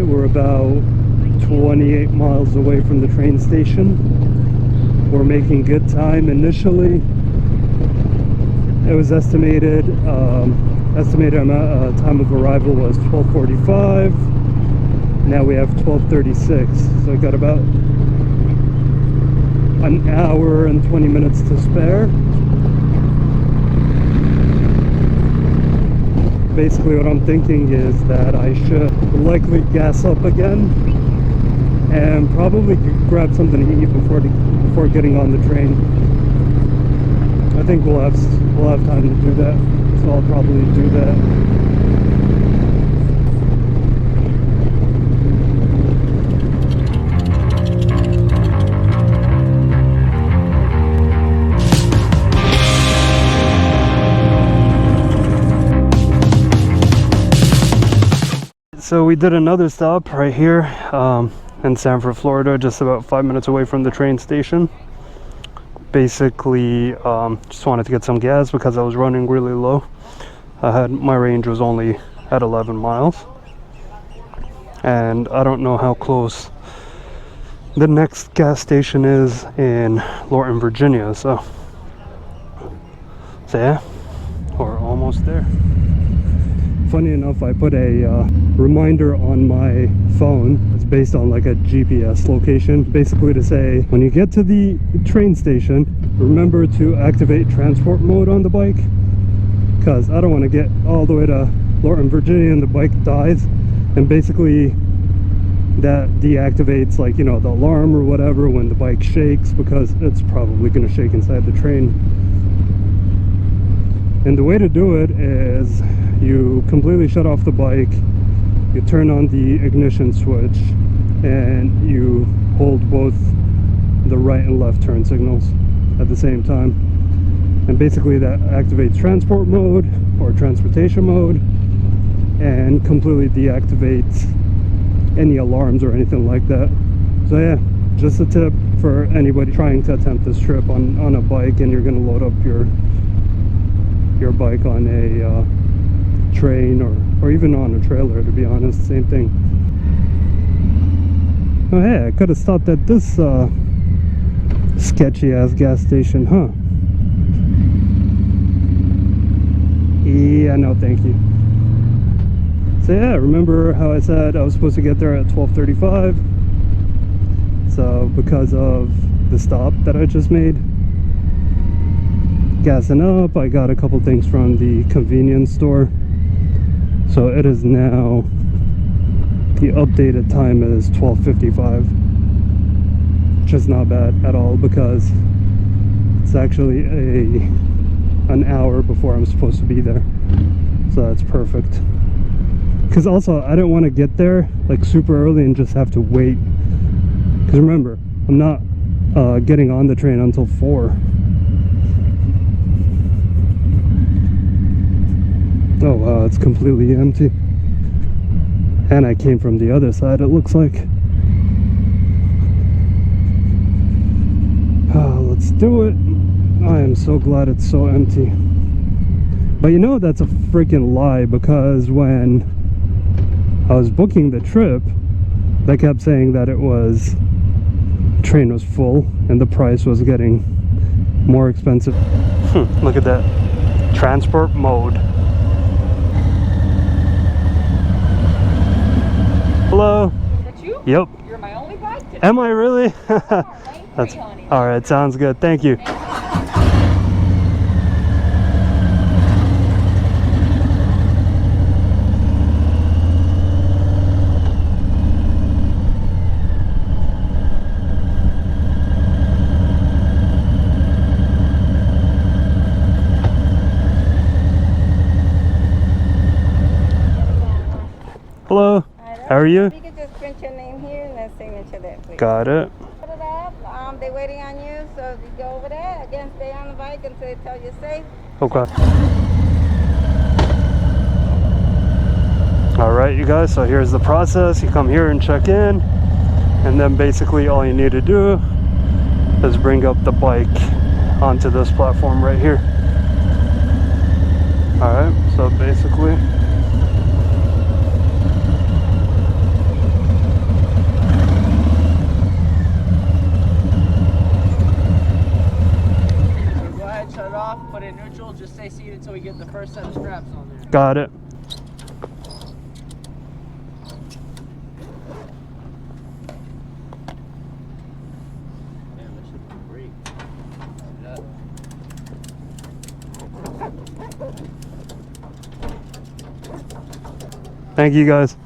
Alright, we're about 28 miles away from the train station. We're making good time initially. It was estimated time of arrival was 12:45. Now we have 12:36, so I got about an hour and 20 minutes to spare. Basically what I'm thinking is that I should likely gas up again and probably grab something to eat before getting on the train. I think we'll have time to do that, so I'll probably do that. So we did another stop right here in Sanford, Florida, just about 5 minutes away from the train station. Basically, just wanted to get some gas because I was running really low. My range was only at 11 miles. And I don't know how close the next gas station is in Lorton, Virginia. So yeah, we're almost there. Funny enough, I put a reminder on my phone. It's based on like a GPS location, basically to say when you get to the train station, remember to activate transport mode on the bike, because I don't want to get all the way to Lorton, Virginia and the bike dies, and basically that deactivates, like, you know, the alarm or whatever when the bike shakes, because it's probably going to shake inside the train. And the way to do it is you completely shut off the bike, you turn on the ignition switch, and you hold both the right and left turn signals at the same time. And basically that activates transport mode or transportation mode and completely deactivates any alarms or anything like that. So yeah, just a tip for anybody trying to attempt this trip on a bike, and you're going to load up your bike on a train or even on a trailer, to be honest, same thing. Oh hey, I could have stopped at this sketchy ass gas station, huh? Yeah, no thank you. So yeah, remember how I said I was supposed to get there at 12:35? So because of the stop that I just made, gassing up, I got a couple things from the convenience store. So it is now, the updated time is 12:55, which is not bad at all, because it's actually an hour before I'm supposed to be there. So that's perfect. Because also I didn't want to get there like super early and just have to wait, because remember, I'm not getting on the train until 4. Oh wow, it's completely empty. And I came from the other side, it looks like. Let's do it. I am so glad it's so empty. But you know, that's a freaking lie, because when I was booking the trip, they kept saying that the train was full and the price was getting more expensive. Look at that. Transport mode. Hello. That's you? Yep. You're my only bike today. Am I really? That's all right. Sounds good. Thank you. Hello. How are you? You can just print your name here and then signature there, please. Got it. Put it up. They're waiting on you, so if you go over there, again, stay on the bike until they tell you safe. Okay. All right, you guys, so here's the process. You come here and check in, and then basically all you need to do is bring up the bike onto this platform right here. All right, so basically stay seated until we get the first set of straps on there. Got it. Damn, this should be great. See that? Thank you guys.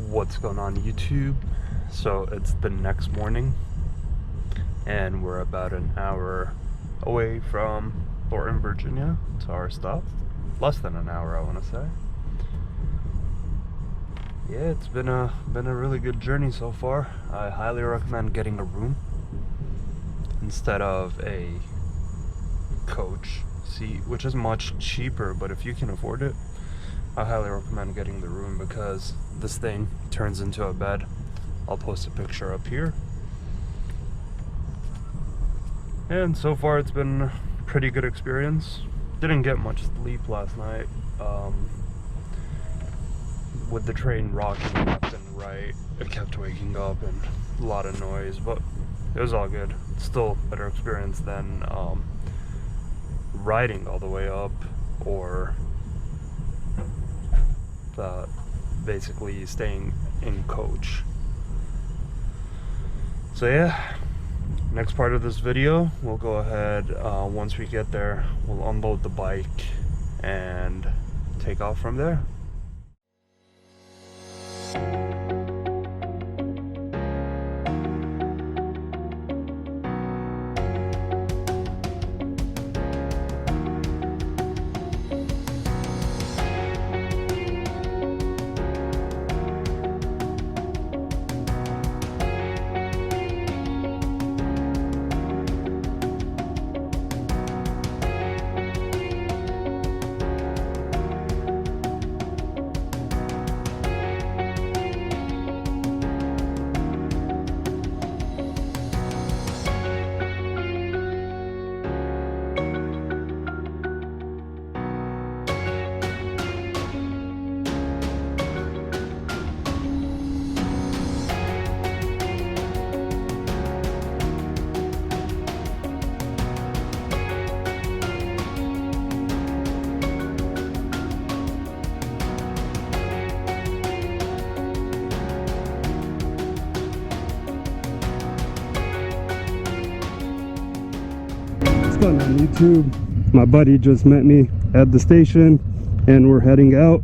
What's going on YouTube? So it's the next morning and we're about an hour away from Lorton, Virginia to our stop. Less than an hour, I want to say. Yeah, it's been a really good journey so far. I highly recommend getting a room instead of a coach seat, which is much cheaper, but if you can afford it, I highly recommend getting the room because this thing turns into a bed. I'll post a picture up here. And so far it's been a pretty good experience. Didn't get much sleep last night. With the train rocking left and right, it kept waking up and a lot of noise, but it was all good. Still a better experience than riding all the way up or basically staying in coach. So yeah, next part of this video, we'll go ahead, once we get there, we'll unload the bike and take off from there. done on YouTube. My buddy just met me at the station and we're heading out.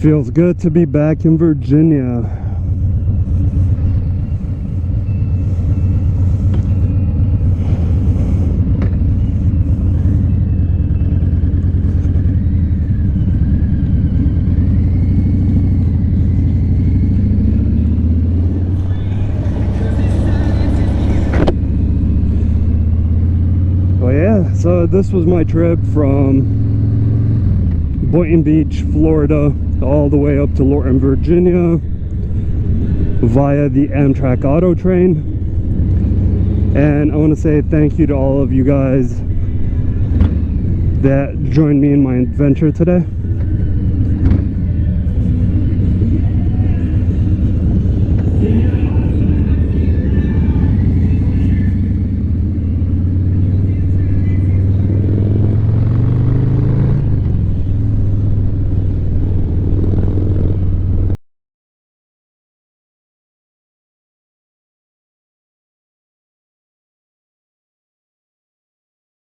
Feels good to be back in Virginia. Yeah, so this was my trip from Boynton Beach, Florida, all the way up to Lorton, Virginia, via the Amtrak Auto Train. And I want to say thank you to all of you guys that joined me in my adventure today.